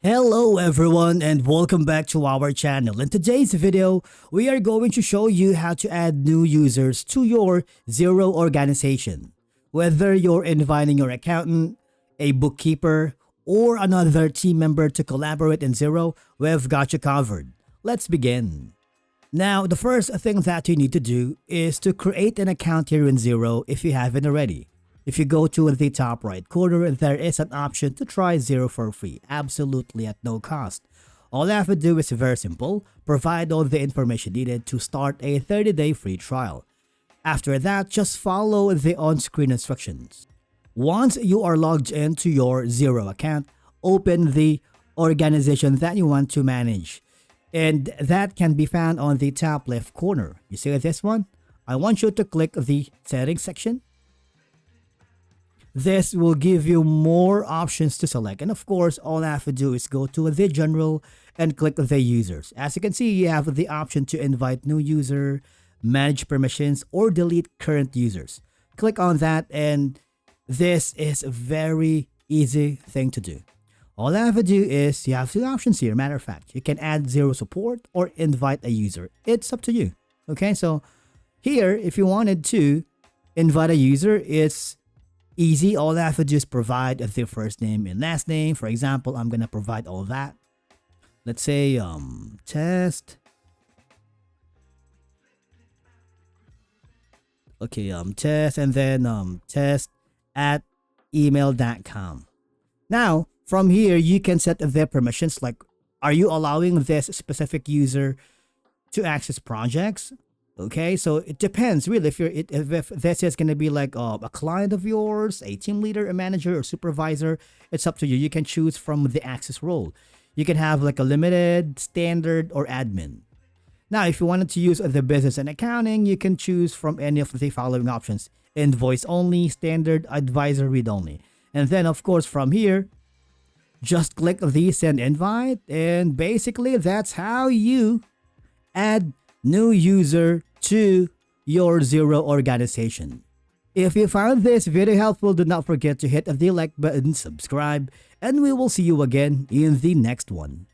Hello everyone and welcome back to our channel. In today's video, we are going to show you how to add new users to your Xero organization. Whether you're inviting your accountant, a bookkeeper, or another team member to collaborate in Xero, we've got you covered. Let's begin. Now, the first thing that you need to do is to create an account here in Xero if you haven't already. If you go to the top right corner, there is an option to try Xero for free, absolutely at no cost. All you have to do is very simple, provide all the information needed to start a 30-day free trial. After that, just follow the on-screen instructions. Once you are logged into your Xero account, open the organization that you want to manage. And that can be found on the top left corner. You see this one? I want you to click the settings section. This will give you more options to select, and of course all I have to do is go to the general and click the users. As you can see, you have the option to invite new user, manage permissions, or delete current users. Click on that and this is a very easy thing to do. All I have to do is you have two options here. Matter of fact, you can add Xero support or invite a user. It's up to you. Okay, so here if you wanted to invite a user, it's easy. All I have to do is provide their first name and last name. For example, I'm gonna provide all that. Let's say test. Okay, test, and then test at email.com. Now from here you can set their permissions, like are you allowing this specific user to access projects? Okay, so it depends really. If this is going to be like a client of yours, a team leader, a manager, or supervisor, it's up to you. You can choose from the access role. You can have like a limited, standard, or admin. Now, if you wanted to use the business and accounting, you can choose from any of the following options: invoice only, standard, advisor, read only. And then of course from here, just click the send invite, and basically that's how you add new user to your Xero organization. If you found this video helpful, do not forget to hit the like button, subscribe, and we will see you again in the next one.